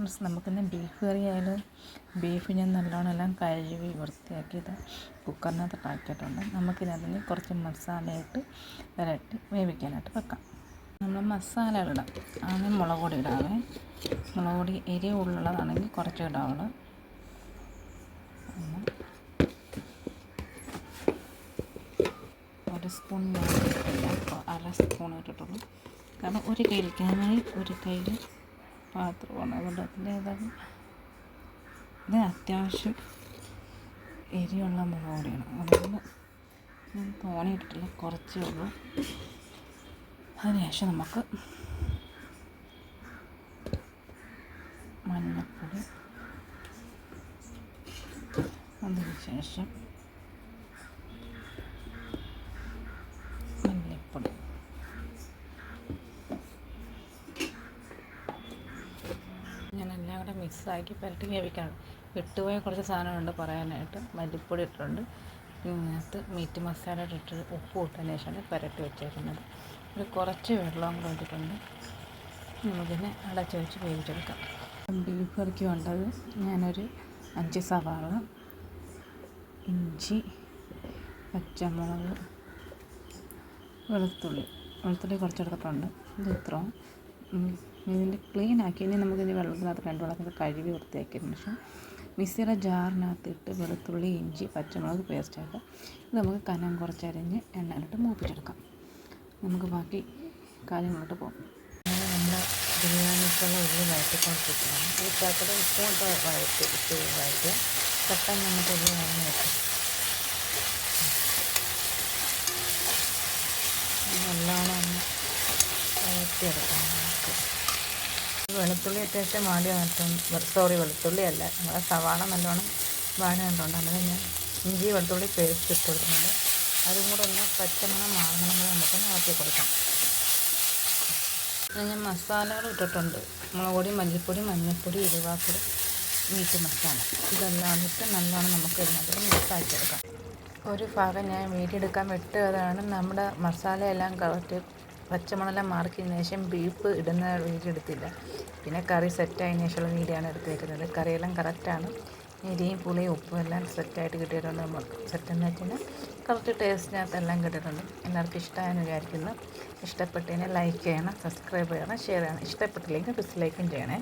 Friends, നമുക്കിന്ന് beef കറി ആയാലും beef ഞാൻ നല്ലോണം എല്ലാം കഴുകി വൃത്തിയാക്കിയത് കുക്കറിനകത്ത് ആക്കിയിട്ടുണ്ട്. നമുക്കിതിന് കുറച്ച് മസാലയിട്ട് വരട്ടി വേവിക്കാനായിട്ട് വെക്കാം. നമ്മൾ മസാലകളിടാം. ആദ്യം മുളക് പൊടി ഇടാവേ. മുളക് പൊടി എരിവുള്ളതാണെങ്കിൽ കുറച്ച് ഇടാവുള്ളൂ. ഒരു സ്പൂൺ ഇട്ടിട്ടില്ല, അര സ്പൂൺ ഇട്ടിട്ടുള്ളൂ. കാരണം ഒരു കയ്യിലേക്കാണെങ്കിൽ ഒരു കയ്യിൽ പാത്രമാണ്, അതുകൊണ്ട് അതിൻ്റേതാണ്. ഇത് അത്യാവശ്യം എരിയുള്ള മുളക് പൊടിയാണ്, അതുകൊണ്ട് ഞാൻ തോനെയിട്ടിട്ടില്ല, കുറച്ചേ ഉള്ളൂ. അതിനുശേഷം നമുക്ക് മഞ്ഞൾപ്പൊടി, അതിനുശേഷം മല്ലിപ്പൊടി, ഞാനെല്ലാം കൂടെ മിക്സാക്കി പുരട്ടി വേവിക്കണം. വിട്ടുപോയ കുറച്ച് സാധനങ്ങളുണ്ട് പറയാനായിട്ട്. മല്ലിപ്പൊടി ഇട്ടിട്ടുണ്ട്, ഇതിനകത്ത് മീറ്റ് മസാല ഇട്ടിട്ട് ഉപ്പ് ഇട്ടതിന് ശേഷമാണ് പുരട്ടി വെച്ചേക്കുന്നത്. ഒരു കുറച്ച് വെള്ളം കൂടെ ഇട്ടിട്ടുണ്ട്. നമുക്കിതിനെ അടച്ച് വെച്ച് വേവിച്ചെടുക്കാം. ബീഫ് കറിക്ക് വേണ്ടത് ഞാനൊരു 5 സവാള, ഇഞ്ചി, പച്ചമുളക്, വെളുത്തുള്ളി കുറച്ചെടുത്തിട്ടുണ്ട്. ഇത് ഇത്രയും. ഇതിൻ്റെ ക്ലീൻ ആക്കി ഇനി നമുക്കിനി വെള്ളത്തിനകത്ത് 2 വെള്ളത്തിൽ കഴുകി വൃത്തിയാക്കിയതിന് ശേഷം മിക്സിയുടെ ജാറിനകത്തിട്ട് വെളുത്തുള്ളി, ഇഞ്ചി, പച്ചമുളക് പേസ്റ്റ് ആക്കാം. ഇത് നമുക്ക് കനം കുറച്ചരിഞ്ഞ് എണ്ണയിലിട്ട് മൂപ്പിച്ചെടുക്കാം. നമുക്ക് ബാക്കി കാര്യങ്ങളോട്ട് പോകാം. നമ്മുടെ ബിരിയാണിക്കുള്ള ഉള്ളി വഴറ്റിക്കൊണ്ടിരിക്കുകയാണ്. ഈ ചാക്കട ഉപ്പുകൊണ്ട് വഴറ്റുക. പെട്ടെന്ന് നമുക്ക് ഉള്ളി വഴഞ്ഞ് വെക്കാം. നല്ലോണം ഒന്ന് വഴറ്റിയെടുക്കാം. നമുക്ക് വെളുത്തുള്ളി അത്യാവശ്യം വെളുത്തുള്ളി അല്ല, നമ്മുടെ സവാള നല്ലോണം വാഴയുണ്ട്. അങ്ങനെ ഞാൻ ഇഞ്ചി വെളുത്തുള്ളി പേസ്റ്റ് ഇട്ട് കൊടുക്കുന്നുണ്ട്. അതും കൂടെ ഒന്ന് പച്ചമണം മാറണം വരെ നമുക്കൊന്ന് ആക്കി കൊടുക്കാം. ഞാൻ മസാലകൾ ഇട്ടിട്ടുണ്ട്. മുളക് പൊടി, മല്ലിപ്പൊടി, മഞ്ഞൾപ്പൊടി, ഉലുവാപ്പൊടി, മീറ്റ് മസാല, ഇതെല്ലാം ഇട്ട് നല്ലോണം നമുക്ക് ഇതിനകത്ത് മിക്സാക്കി എടുക്കാം. ഒരു ഭാഗം ഞാൻ വീഡിയോയെടുക്കാൻ വിട്ടതാണ്. നമ്മുടെ മസാലയെല്ലാം കറക്റ്റ് പച്ചമുളകെല്ലാം മാറിയതിന് ശേഷം ബീഫ് ഇടുന്ന വീഡിയോ എടുത്തില്ല. പിന്നെ കറി സെറ്റായതിനു ശേഷമുള്ള വീഡിയോ ആണ് എടുത്തേക്കുന്നത്. കറിയെല്ലാം കറക്റ്റാണ്. എരിയും പുളിയും ഉപ്പും എല്ലാം സെറ്റായിട്ട് കിട്ടിയിട്ടുണ്ട്. നമുക്ക് സെറ്റെന്ന് വെച്ചാൽ കറക്റ്റ് ടേസ്റ്റിനകത്തെല്ലാം കിട്ടിയിട്ടുണ്ട്. എല്ലാവർക്കും ഇഷ്ടമായെന്ന് വിചാരിക്കുന്നു. ഇഷ്ടപ്പെട്ടതിനെ ലൈക്ക് ചെയ്യണം, സബ്സ്ക്രൈബ് ചെയ്യണം, ഷെയർ ചെയ്യണം. ഇഷ്ടപ്പെട്ടില്ലെങ്കിൽ ഡിസ്ലൈക്കും ചെയ്യണേ.